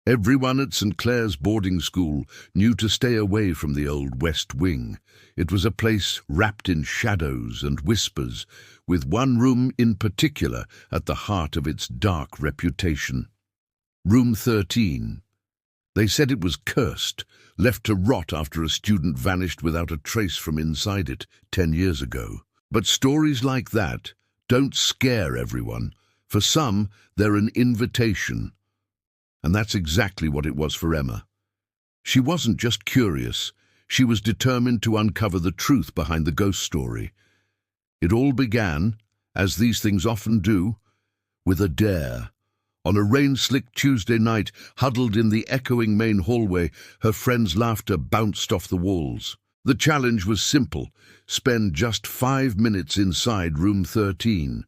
Everyone at St. Clair's boarding school knew to stay away from the old West Wing. It was a place wrapped in shadows and whispers, with one room in particular at the heart of its dark reputation. Room 13. They said it was cursed, left to rot after a student vanished without a trace from inside it 10 years ago. But stories like that don't scare everyone. For some, they're an invitation. And that's exactly what it was for Emma. She wasn't just curious, she was determined to uncover the truth behind the ghost story. It all began, as these things often do, with a dare. On a rain-slick Tuesday night, huddled in the echoing main hallway, her friend's laughter bounced off the walls. The challenge was simple: spend just 5 minutes inside room 13.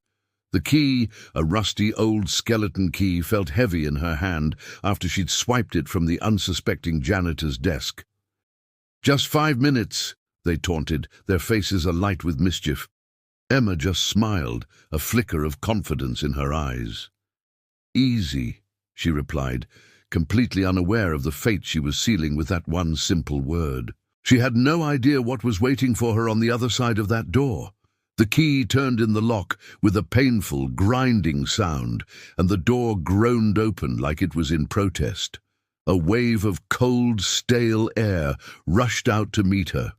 The key, a rusty old skeleton key, felt heavy in her hand after she'd swiped it from the unsuspecting janitor's desk. "Just 5 minutes," they taunted, their faces alight with mischief. Emma just smiled, a flicker of confidence in her eyes. "Easy," she replied, completely unaware of the fate she was sealing with that one simple word. She had no idea what was waiting for her on the other side of that door. The key turned in the lock with a painful, grinding sound, and the door groaned open like it was in protest. A wave of cold, stale air rushed out to meet her.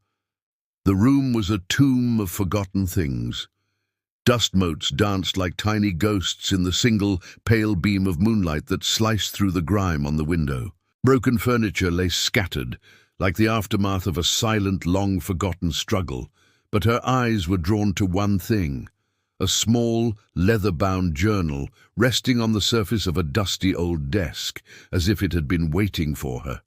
The room was a tomb of forgotten things. Dust motes danced like tiny ghosts in the single, pale beam of moonlight that sliced through the grime on the window. Broken furniture lay scattered, like the aftermath of a silent, long-forgotten struggle. But her eyes were drawn to one thing: a small, leather-bound journal resting on the surface of a dusty old desk, as if it had been waiting for her.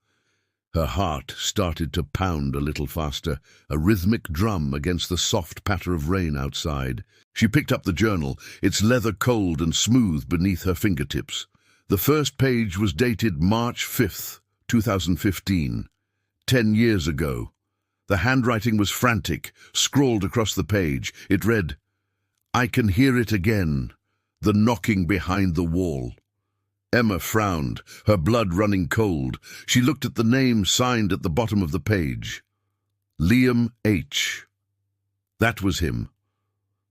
Her heart started to pound a little faster, a rhythmic drum against the soft patter of rain outside. She picked up the journal, its leather cold and smooth beneath her fingertips. The first page was dated March 5th, 2015, 10 years ago. The handwriting was frantic, scrawled across the page. It read, "I can hear it again, the knocking behind the wall." Emma frowned, her blood running cold. She looked at the name signed at the bottom of the page. Liam H. That was him,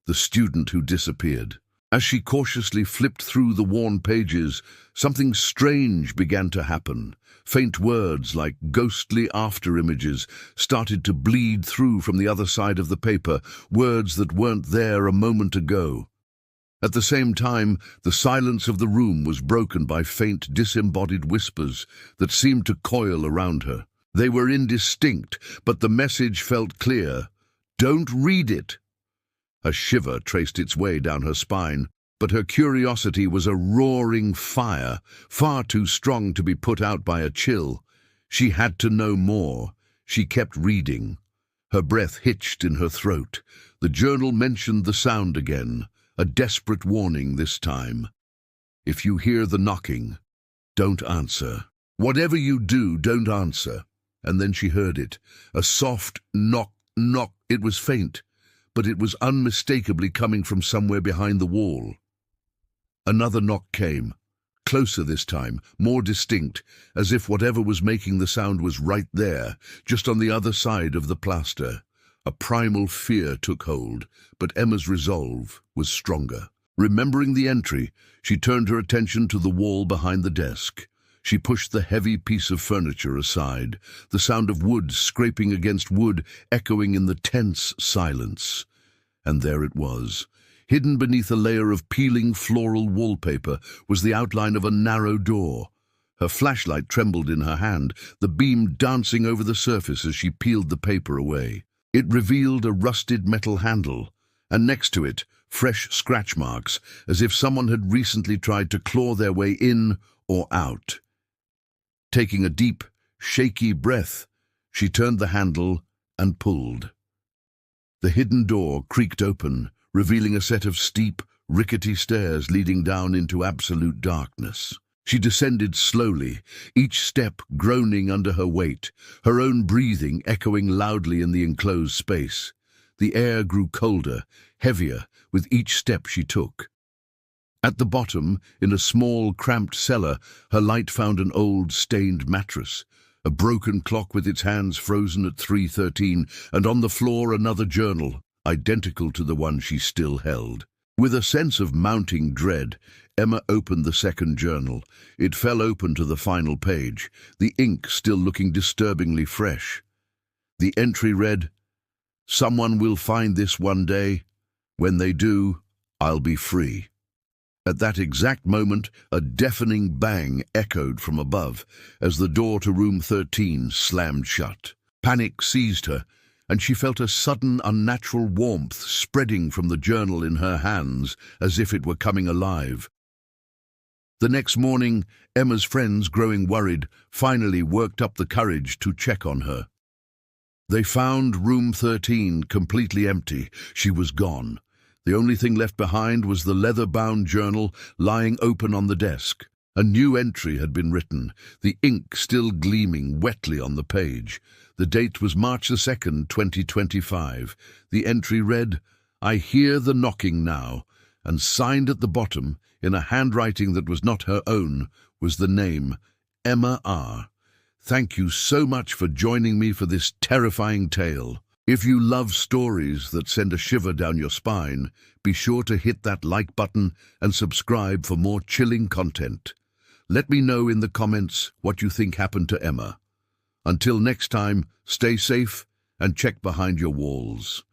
the student who disappeared. As she cautiously flipped through the worn pages, something strange began to happen. Faint words, like ghostly after-images, started to bleed through from the other side of the paper, words that weren't there a moment ago. At the same time, the silence of the room was broken by faint, disembodied whispers that seemed to coil around her. They were indistinct, but the message felt clear. "Don't read it." A shiver traced its way down her spine, but her curiosity was a roaring fire, far too strong to be put out by a chill. She had to know more. She kept reading. Her breath hitched in her throat. The journal mentioned the sound again, a desperate warning this time. "If you hear the knocking, don't answer. Whatever you do, don't answer." And then she heard it, a soft knock, knock. It was faint, but it was unmistakably coming from somewhere behind the wall. Another knock came, closer this time, more distinct, as if whatever was making the sound was right there, just on the other side of the plaster. A primal fear took hold, but Emma's resolve was stronger. Remembering the entry, she turned her attention to the wall behind the desk. She pushed the heavy piece of furniture aside, the sound of wood scraping against wood echoing in the tense silence. And there it was. Hidden beneath a layer of peeling floral wallpaper was the outline of a narrow door. Her flashlight trembled in her hand, the beam dancing over the surface as she peeled the paper away. It revealed a rusted metal handle, and next to it, fresh scratch marks, as if someone had recently tried to claw their way in or out. Taking a deep, shaky breath, she turned the handle and pulled. The hidden door creaked open, revealing a set of steep, rickety stairs leading down into absolute darkness. She descended slowly, each step groaning under her weight, her own breathing echoing loudly in the enclosed space. The air grew colder, heavier, with each step she took. At the bottom, in a small, cramped cellar, her light found an old, stained mattress, a broken clock with its hands frozen at 3:13, and on the floor another journal, identical to the one she still held. With a sense of mounting dread, Emma opened the second journal. It fell open to the final page, the ink still looking disturbingly fresh. The entry read, "Someone will find this one day. When they do, I'll be free." At that exact moment, a deafening bang echoed from above as the door to room 13 slammed shut. Panic seized her, and she felt a sudden unnatural warmth spreading from the journal in her hands as if it were coming alive. The next morning, Emma's friends, growing worried, finally worked up the courage to check on her. They found room 13 completely empty. She was gone. The only thing left behind was the leather-bound journal lying open on the desk. A new entry had been written, the ink still gleaming wetly on the page. The date was March the 2nd, 2025. The entry read, "I hear the knocking now," and signed at the bottom, in a handwriting that was not her own, was the name, Emma R. Thank you so much for joining me for this terrifying tale. If you love stories that send a shiver down your spine, be sure to hit that like button and subscribe for more chilling content. Let me know in the comments what you think happened to Emma. Until next time, stay safe and check behind your walls.